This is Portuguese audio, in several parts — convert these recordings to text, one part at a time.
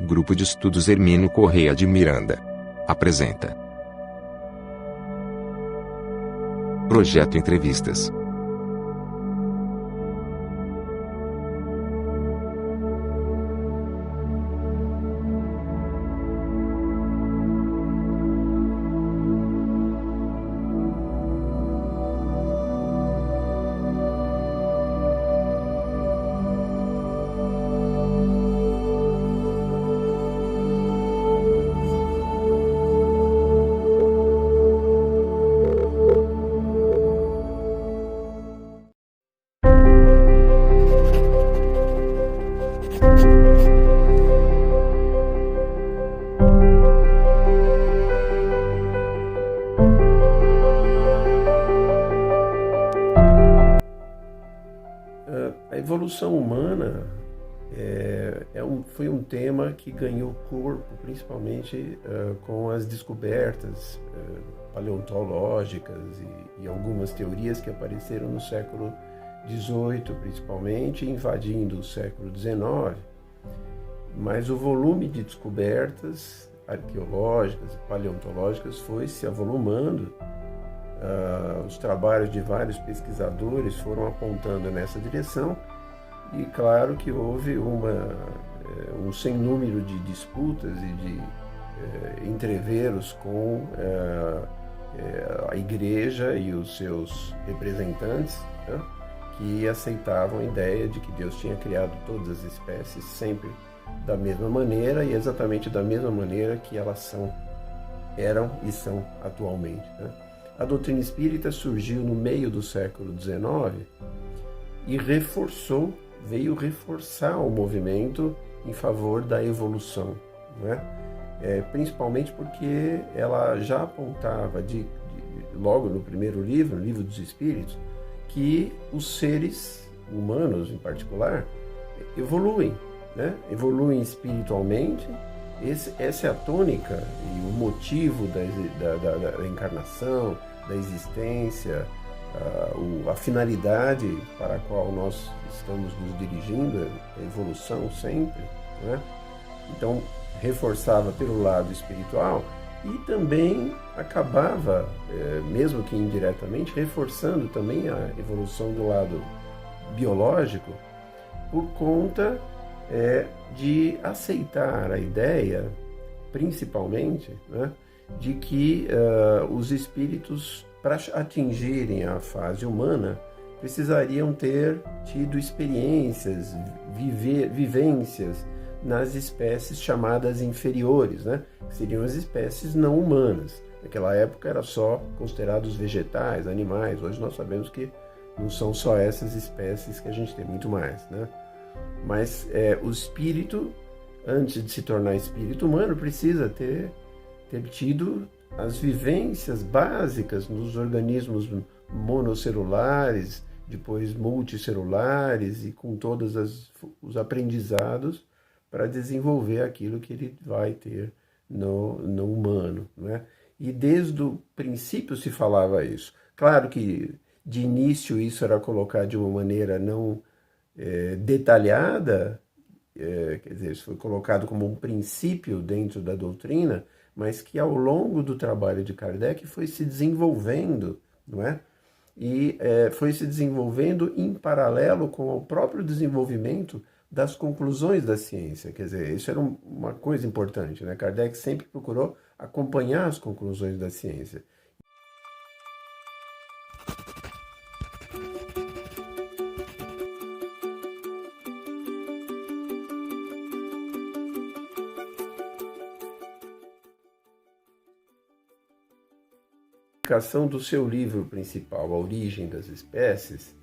Grupo de Estudos Hermínio Correia de Miranda apresenta Projeto Entrevistas. A evolução humana foi um tema que ganhou corpo, principalmente com as descobertas paleontológicas e algumas teorias que apareceram no século XVIII, principalmente, invadindo o século XIX. Mas o volume de descobertas arqueológicas e paleontológicas foi se avolumando. Os trabalhos de vários pesquisadores foram apontando nessa direção e claro que houve um sem número de disputas e de entreveros com a igreja e os seus representantes, né, que aceitavam a ideia de que Deus tinha criado todas as espécies sempre da mesma maneira e exatamente da mesma maneira que elas eram e são atualmente, né? A doutrina espírita surgiu no meio do século XIX e veio reforçar o movimento em favor da evolução, né? Principalmente porque ela já apontava, logo no primeiro livro, no Livro dos Espíritos, que os seres humanos, em particular, evoluem, né? Evoluem espiritualmente. Essa é a tônica e o motivo da encarnação, da existência, a finalidade para a qual nós estamos nos dirigindo, a evolução sempre, né? Então, reforçava pelo lado espiritual e também acabava, mesmo que indiretamente, reforçando também a evolução do lado biológico por conta de aceitar a ideia, principalmente, né, de que os espíritos, para atingirem a fase humana, precisariam ter tido experiências, vivências nas espécies chamadas inferiores, né, que seriam as espécies não humanas. Naquela época era só considerados vegetais, animais. Hoje nós sabemos que não são só essas espécies que a gente tem, muito mais, né? Mas o espírito, antes de se tornar espírito humano, precisa ter tido as vivências básicas nos organismos monocelulares, depois multicelulares e com todos os aprendizados para desenvolver aquilo que ele vai ter no humano, né? E desde o princípio se falava isso. Claro que de início isso era colocado de uma maneira não detalhada, quer dizer, isso foi colocado como um princípio dentro da doutrina, mas que ao longo do trabalho de Kardec foi se desenvolvendo, não é? E foi se desenvolvendo em paralelo com o próprio desenvolvimento das conclusões da ciência. Quer dizer, isso era uma coisa importante, né? Kardec sempre procurou acompanhar as conclusões da ciência. A publicação do seu livro principal, A Origem das Espécies,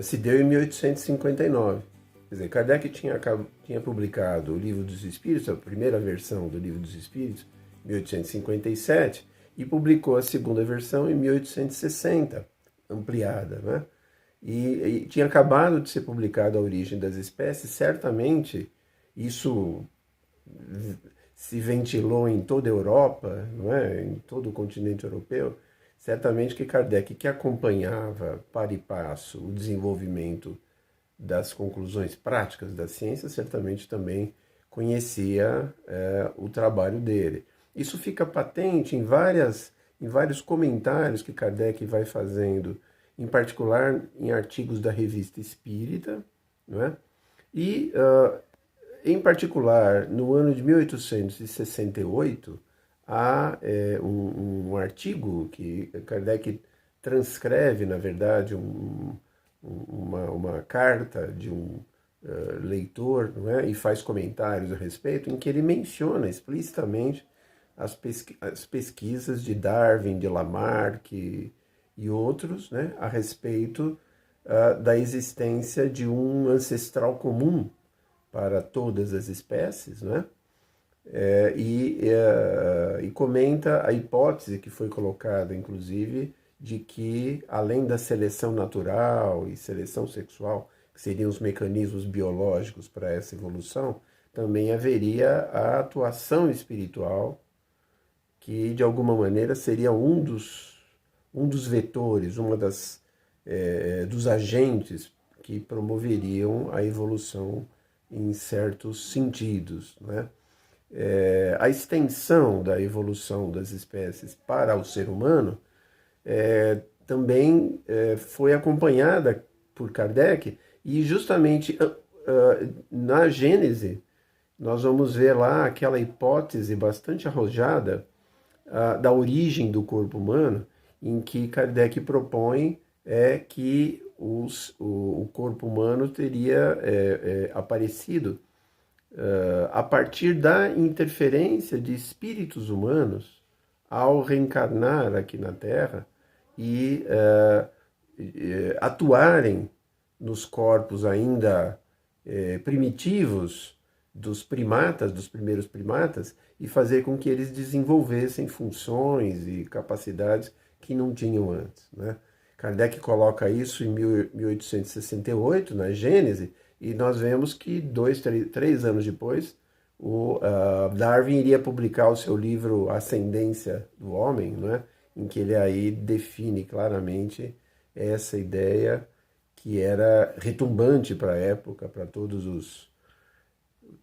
se deu em 1859. Quer dizer, Kardec tinha publicado o Livro dos Espíritos, a primeira versão do Livro dos Espíritos, em 1857, e publicou a segunda versão em 1860, ampliada, né? E tinha acabado de ser publicada A Origem das Espécies. Certamente isso se ventilou em toda a Europa, não é? Em todo o continente europeu. Certamente que Kardec, que acompanhava para e passo o desenvolvimento das conclusões práticas da ciência, certamente também conhecia o trabalho dele. Isso fica patente em vários comentários que Kardec vai fazendo, em particular em artigos da Revista Espírita, não é? E, em particular, no ano de 1868, há um artigo que Kardec transcreve, na verdade, uma carta de um leitor, não é? E faz comentários a respeito, em que ele menciona explicitamente as pesquisas de Darwin, de Lamarck e outros, né, a respeito da existência de um ancestral comum para todas as espécies, né? E comenta a hipótese que foi colocada, inclusive, de que, além da seleção natural e seleção sexual, que seriam os mecanismos biológicos para essa evolução, também haveria a atuação espiritual, que de alguma maneira seria um dos vetores, dos agentes que promoveriam a evolução em certos sentidos, né? A extensão da evolução das espécies para o ser humano também foi acompanhada por Kardec, e justamente na Gênese nós vamos ver lá aquela hipótese bastante arrojada da origem do corpo humano, em que Kardec propõe que o corpo humano teria aparecido a partir da interferência de espíritos humanos ao reencarnar aqui na Terra e atuarem nos corpos ainda primitivos dos primatas, dos primeiros primatas, e fazer com que eles desenvolvessem funções e capacidades que não tinham antes, né? Kardec coloca isso em 1868, na Gênese, e nós vemos que 3 anos depois, o Darwin iria publicar o seu livro Ascendência do Homem, né? Em que ele aí define claramente essa ideia que era retumbante para a época, para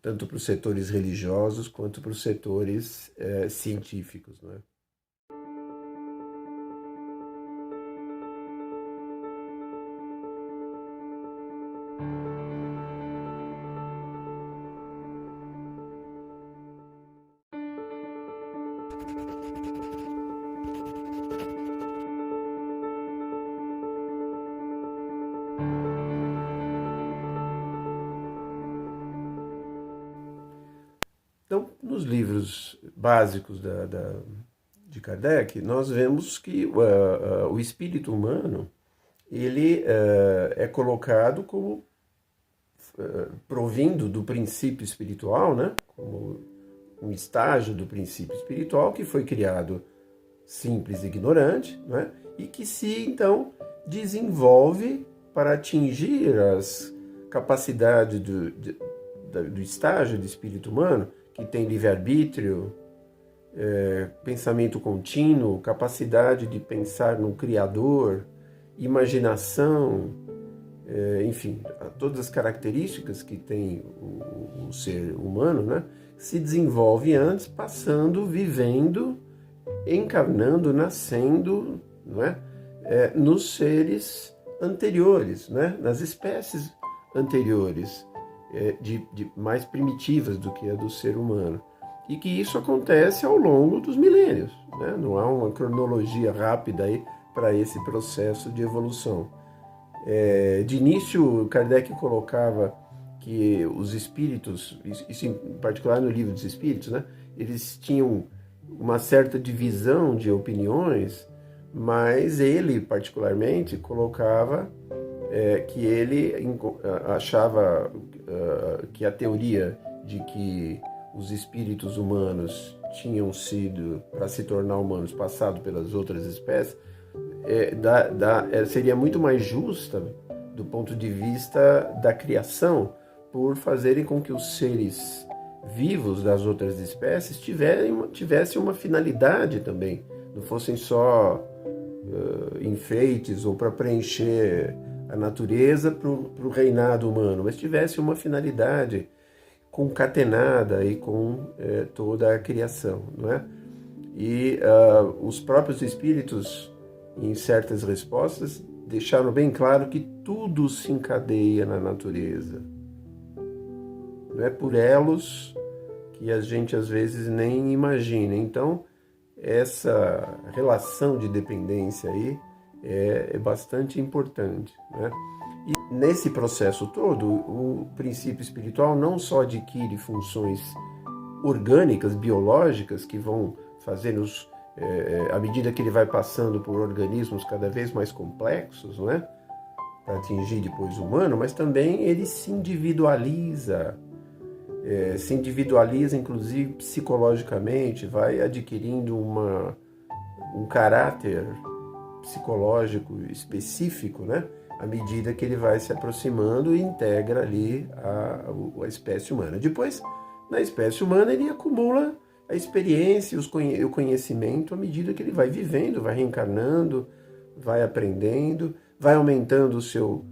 tanto para os setores religiosos quanto para os setores científicos, né? Então, nos livros básicos de Kardec, nós vemos que o espírito humano ele é colocado como provindo do princípio espiritual, né? Como um estágio do princípio espiritual que foi criado simples e ignorante, né? E que se, então, desenvolve para atingir as capacidades do estágio do espírito humano, que tem livre-arbítrio, pensamento contínuo, capacidade de pensar no Criador, imaginação, enfim, todas as características que tem o ser humano, né, se desenvolve antes, passando, vivendo, encarnando, nascendo, não é? Nos seres anteriores, né, nas espécies anteriores, mais primitivas do que a do ser humano. E que isso acontece ao longo dos milênios, né? Não há uma cronologia rápida aí para esse processo de evolução. De início, Kardec colocava que os espíritos, isso em particular no Livro dos Espíritos, né? Eles tinham uma certa divisão de opiniões, mas ele particularmente colocava que ele achava que a teoria de que os espíritos humanos tinham sido, para se tornar humanos, passado pelas outras espécies, seria muito mais justa do ponto de vista da criação, por fazerem com que os seres vivos das outras espécies tivessem uma finalidade também, não fossem só enfeites ou para preencher a natureza para o reinado humano, mas tivesse uma finalidade concatenada aí com toda a criação, não é? E os próprios espíritos, em certas respostas, deixaram bem claro que tudo se encadeia na natureza. Não é por elos que a gente às vezes nem imagina. Então, essa relação de dependência aí é bastante importante, né? E nesse processo todo, o princípio espiritual não só adquire funções orgânicas, biológicas, que vão fazendo-nos, à medida que ele vai passando por organismos cada vez mais complexos, não é? Para atingir depois o humano, mas também ele se individualiza inclusive psicologicamente, vai adquirindo um caráter psicológico específico, né? À medida que ele vai se aproximando e integra ali a espécie humana. Depois, na espécie humana, ele acumula a experiência e o conhecimento à medida que ele vai vivendo, vai reencarnando, vai aprendendo, vai aumentando o seu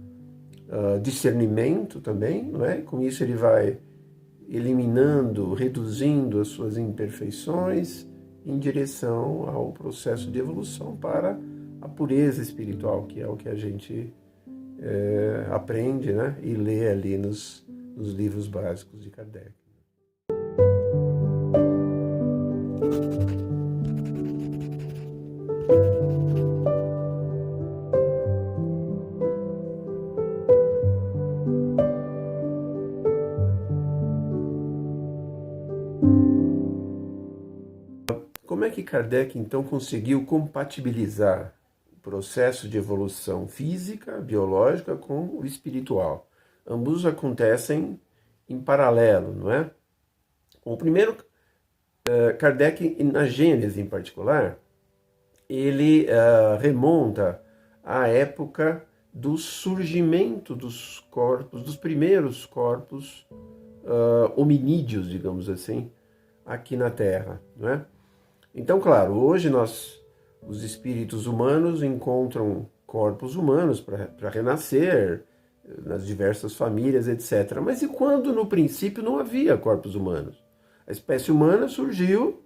discernimento também, não é? Com isso ele vai eliminando, reduzindo as suas imperfeições em direção ao processo de evolução para a pureza espiritual, que é o que a gente aprende, né? E lê ali nos livros básicos de Kardec. Como é que Kardec, então, conseguiu compatibilizar o processo de evolução física, biológica, com o espiritual? Ambos acontecem em paralelo, não é? O primeiro, Kardec, na Gênese em particular, ele remonta à época do surgimento dos corpos, dos primeiros corpos hominídeos, digamos assim, aqui na Terra, não é? Então, claro, hoje os espíritos humanos encontram corpos humanos para renascer nas diversas famílias, etc. Mas e quando no princípio não havia corpos humanos? A espécie humana surgiu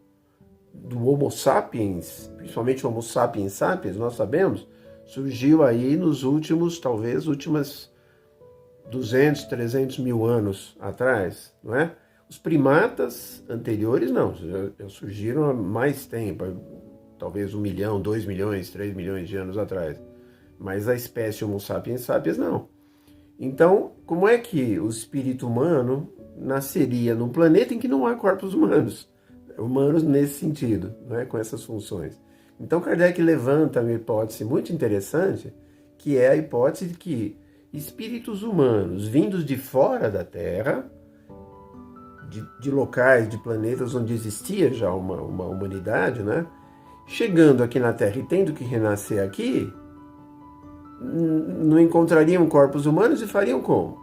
do Homo sapiens, principalmente o Homo sapiens sapiens, nós sabemos, surgiu aí nos últimos 200, 300 mil anos atrás, não é? Os primatas anteriores não, já surgiram há mais tempo, talvez 1 milhão, 2 milhões, 3 milhões de anos atrás. Mas a espécie Homo sapiens sapiens não. Então, como é que o espírito humano nasceria num planeta em que não há corpos humanos? Humanos nesse sentido, né, com essas funções. Então Kardec levanta uma hipótese muito interessante, que é a hipótese de que espíritos humanos vindos de fora da Terra, de locais, de planetas onde existia já uma humanidade, né? Chegando aqui na Terra e tendo que renascer aqui, não encontrariam corpos humanos e fariam como?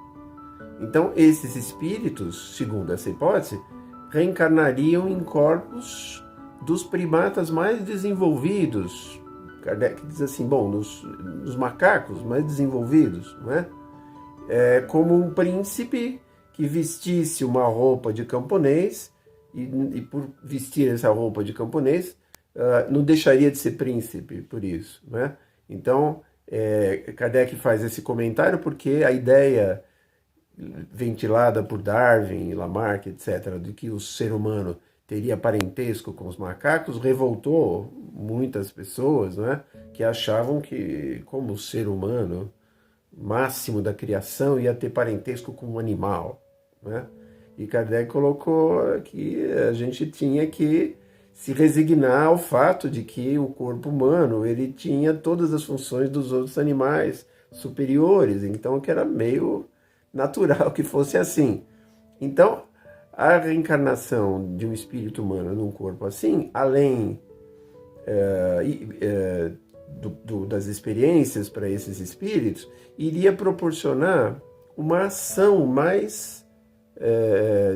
Então, esses espíritos, segundo essa hipótese, reencarnariam em corpos dos primatas mais desenvolvidos. Kardec diz assim, bom, nos macacos mais desenvolvidos, não é? Como um príncipe que vestisse uma roupa de camponês e por vestir essa roupa de camponês, não deixaria de ser príncipe por isso, né? Então, Kardec faz esse comentário porque a ideia ventilada por Darwin, Lamarck, etc., de que o ser humano teria parentesco com os macacos, revoltou muitas pessoas, né, que achavam que, como o ser humano, máximo da criação, ia ter parentesco com um animal, né? E Kardec colocou que a gente tinha que se resignar ao fato de que o corpo humano ele tinha todas as funções dos outros animais superiores, então que era meio natural que fosse assim. Então, a reencarnação de um espírito humano num corpo assim, além das experiências para esses espíritos, iria proporcionar uma ação mais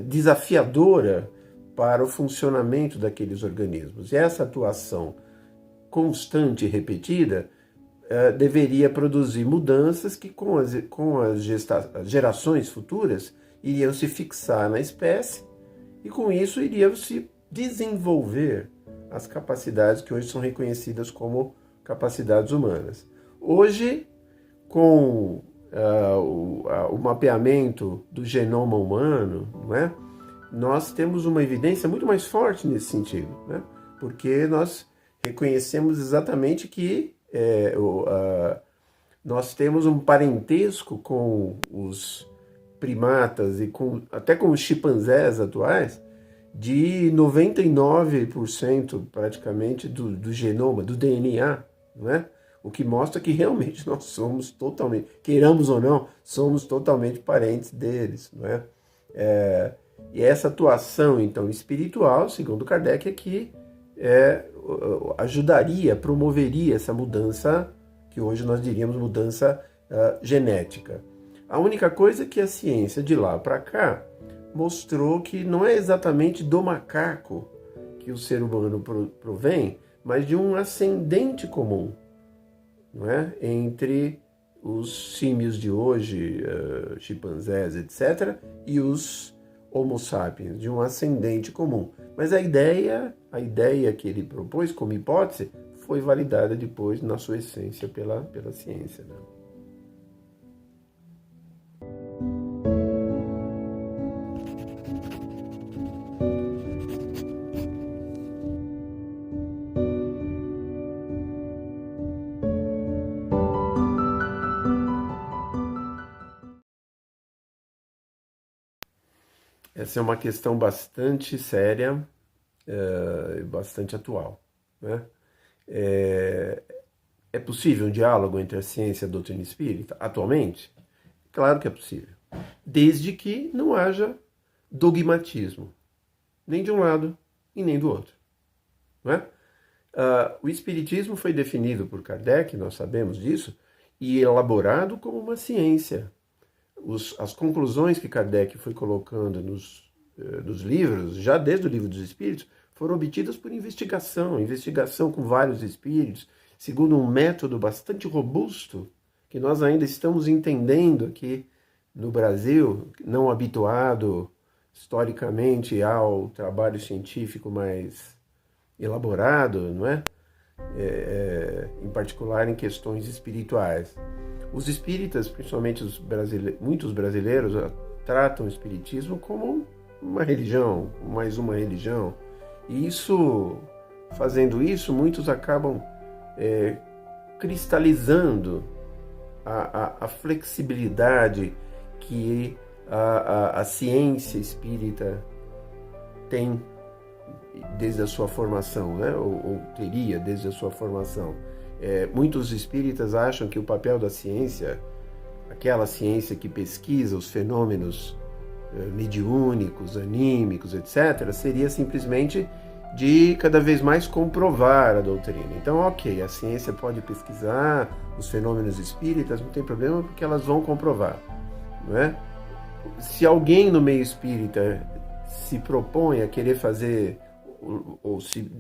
desafiadora para o funcionamento daqueles organismos. E essa atuação constante e repetida deveria produzir mudanças que com as gerações futuras iriam se fixar na espécie e com isso iriam se desenvolver as capacidades que hoje são reconhecidas como capacidades humanas. Hoje, com o mapeamento do genoma humano, não é? Nós temos uma evidência muito mais forte nesse sentido, né? Porque nós reconhecemos exatamente que nós temos um parentesco com os primatas e até com os chimpanzés atuais de 99% praticamente do genoma, do DNA, não é? O que mostra que realmente nós somos totalmente, queiramos ou não, somos totalmente parentes deles, não é? E essa atuação, então, espiritual, segundo Kardec, é que ajudaria, promoveria essa mudança, que hoje nós diríamos mudança genética. A única coisa é que a ciência de lá para cá mostrou que não é exatamente do macaco que o ser humano provém, mas de um ascendente comum, não é? Entre os símios de hoje, chimpanzés, etc., e os Homo sapiens, de um ascendente comum. Mas a ideia que ele propôs como hipótese foi validada depois, na sua essência, pela ciência, né? Essa é uma questão bastante séria, bastante atual, né? É possível um diálogo entre a ciência e a doutrina espírita atualmente? Claro que é possível, desde que não haja dogmatismo, nem de um lado e nem do outro, não é? O espiritismo foi definido por Kardec, nós sabemos disso, e elaborado como uma ciência. As conclusões que Kardec foi colocando nos livros, já desde o Livro dos Espíritos, foram obtidas por investigação com vários espíritos, segundo um método bastante robusto, que nós ainda estamos entendendo aqui no Brasil, não habituado historicamente ao trabalho científico mais elaborado, não é? Em particular em questões espirituais. Os espíritas, principalmente muitos brasileiros, tratam o espiritismo como uma religião, mais uma religião. E fazendo isso, muitos acabam cristalizando a flexibilidade que a ciência espírita tem desde a sua formação, né? ou teria desde a sua formação. Muitos espíritas acham que o papel da ciência, aquela ciência que pesquisa os fenômenos mediúnicos, anímicos, etc., seria simplesmente de cada vez mais comprovar a doutrina. Então, ok, a ciência pode pesquisar os fenômenos espíritas, não tem problema, porque elas vão comprovar, não é? Se alguém no meio espírita se propõe a querer fazer, ou se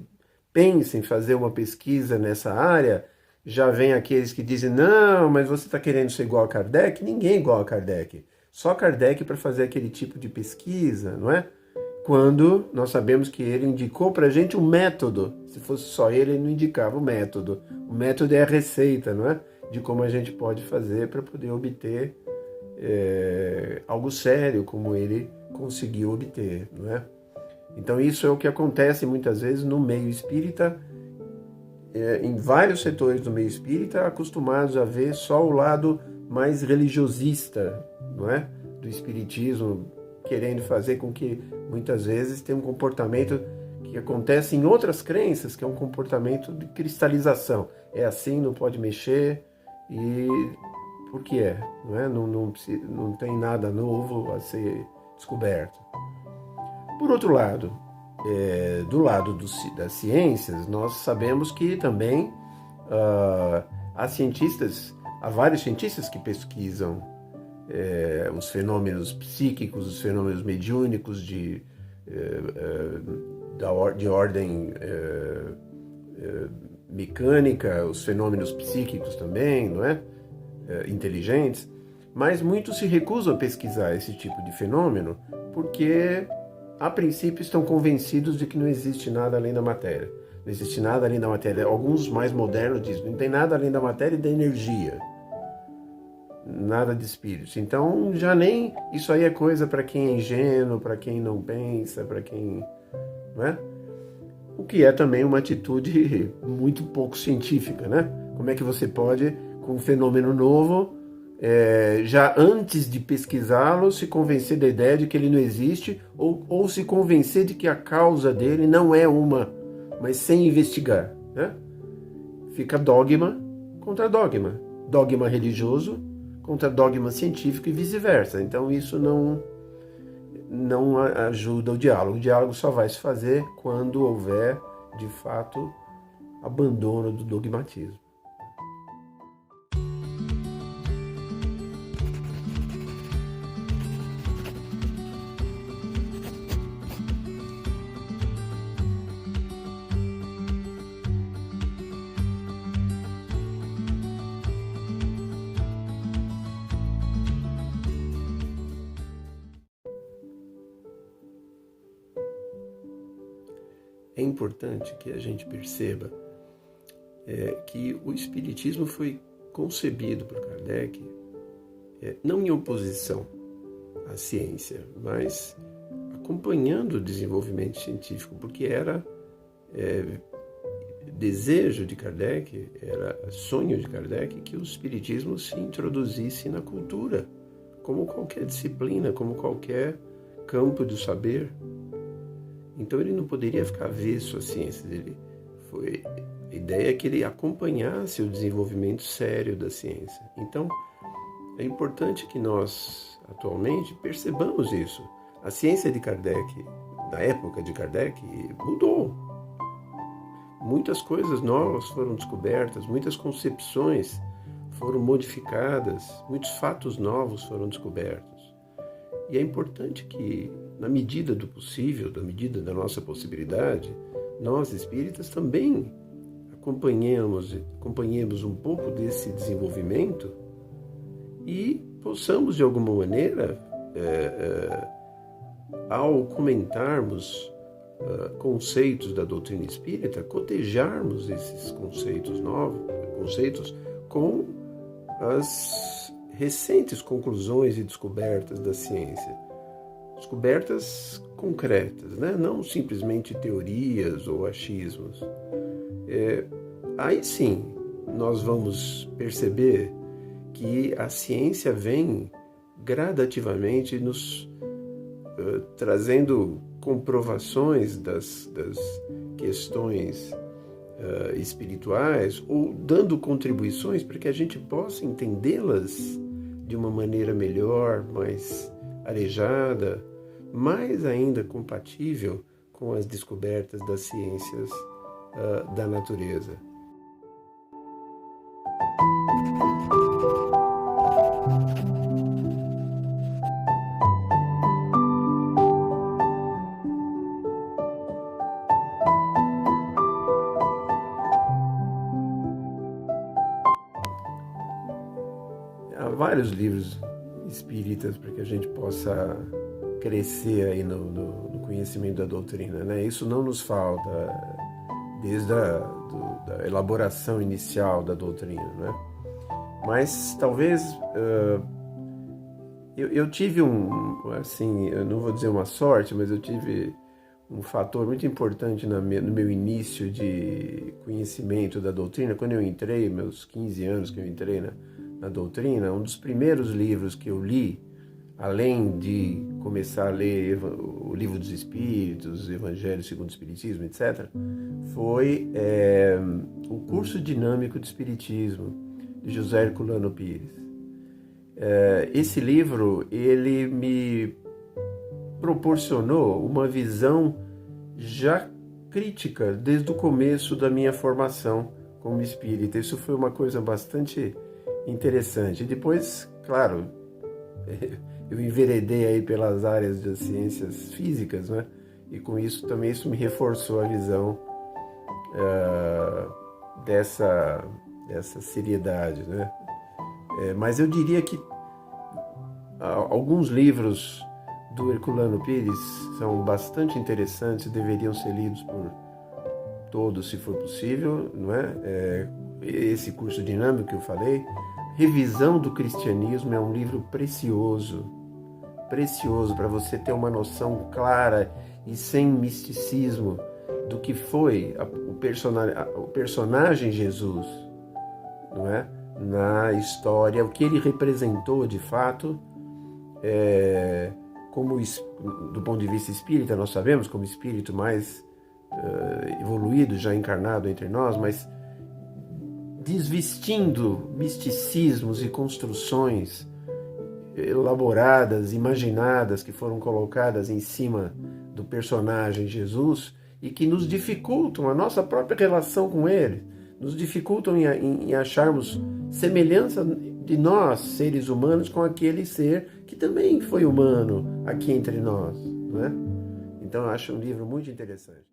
pensa em fazer uma pesquisa nessa área, já vem aqueles que dizem, não, mas você está querendo ser igual a Kardec? Ninguém é igual a Kardec. Só Kardec para fazer aquele tipo de pesquisa, não é? Quando nós sabemos que ele indicou para a gente um método. Se fosse só ele, ele não indicava o método. O método é a receita, não é? De como a gente pode fazer para poder obter algo sério, como ele conseguiu obter, não é? Então isso é o que acontece muitas vezes no meio espírita, em vários setores do meio espírita, acostumados a ver só o lado mais religiosista, não é? Do espiritismo, querendo fazer com que muitas vezes tenha um comportamento que acontece em outras crenças, que é um comportamento de cristalização. É assim, não pode mexer, e por que é? Não é? Não tem nada novo a ser descoberto. Por outro lado, do lado das ciências, nós sabemos que também há vários cientistas que pesquisam os fenômenos psíquicos, os fenômenos mediúnicos de ordem mecânica, os fenômenos psíquicos também, não é? Inteligentes. Mas muitos se recusam a pesquisar esse tipo de fenômeno porque, a princípio, estão convencidos de que não existe nada além da matéria. Não existe nada além da matéria. Alguns mais modernos dizem, não tem nada além da matéria e da energia. Nada de espíritos. Então, já nem... Isso aí é coisa para quem é ingênuo, para quem não pensa, para quem... Não é? O que é também uma atitude muito pouco científica, né? Como é que você pode, com um fenômeno novo, já antes de pesquisá-lo, se convencer da ideia de que ele não existe, ou se convencer de que a causa dele não é uma, mas sem investigar, né? Fica dogma contra dogma. Dogma religioso contra dogma científico e vice-versa. Então isso não ajuda o diálogo. O diálogo só vai se fazer quando houver, de fato, abandono do dogmatismo. É importante que a gente perceba que o Espiritismo foi concebido por Kardec não em oposição à ciência, mas acompanhando o desenvolvimento científico, porque era desejo de Kardec, era sonho de Kardec que o Espiritismo se introduzisse na cultura, como qualquer disciplina, como qualquer campo do saber. Então ele não poderia ficar avesso à ciência dele. A ideia é que ele acompanhasse o desenvolvimento sério da ciência. Então é importante que nós atualmente percebamos isso. A ciência de Kardec, da época de Kardec, mudou. Muitas coisas novas foram descobertas, muitas concepções foram modificadas, muitos fatos novos foram descobertos. E é importante que, na medida do possível, na medida da nossa possibilidade, nós espíritas também acompanhemos um pouco desse desenvolvimento e possamos, de alguma maneira, ao comentarmos conceitos da doutrina espírita, cotejarmos esses conceitos com as recentes conclusões e descobertas da ciência. Descobertas concretas, né? Não simplesmente teorias ou achismos. Aí sim, nós vamos perceber que a ciência vem gradativamente nos trazendo comprovações das questões espirituais, ou dando contribuições para que a gente possa entendê-las de uma maneira melhor, mais arejada, mais ainda compatível com as descobertas das ciências da natureza. Há vários livros espíritas para que a gente possa crescer aí no conhecimento da doutrina, né? Isso não nos falta desde da elaboração inicial da doutrina, né? Mas talvez eu tive eu não vou dizer uma sorte, mas eu tive um fator muito importante no meu início de conhecimento da doutrina. Quando eu entrei, meus 15 anos que eu entrei na doutrina, um dos primeiros livros que eu li, além de começar a ler o Livro dos Espíritos, Evangelho segundo o Espiritismo, etc., foi o Curso Dinâmico de Espiritismo, de José Herculano Pires. Esse livro, ele me proporcionou uma visão já crítica desde o começo da minha formação como espírita. Isso foi uma coisa bastante interessante. E depois, claro, eu enveredei aí pelas áreas das ciências físicas, né? E com isso também isso me reforçou a visão dessa seriedade, né? Mas eu diria que Alguns livros do Herculano Pires são bastante interessantes e deveriam ser lidos por todos, se for possível, não é? Esse curso dinâmico que eu falei, Revisão do Cristianismo, é um livro precioso para você ter uma noção clara e sem misticismo do que foi o personagem Jesus, não é? Na história, o que ele representou de fato, como do ponto de vista espírita, nós sabemos como espírito mais evoluído, já encarnado entre nós, mas desvestindo misticismos e construções elaboradas, imaginadas, que foram colocadas em cima do personagem Jesus e que nos dificultam a nossa própria relação com ele, nos dificultam em acharmos semelhança de nós, seres humanos, com aquele ser que também foi humano aqui entre nós, não é? Então eu acho um livro muito interessante.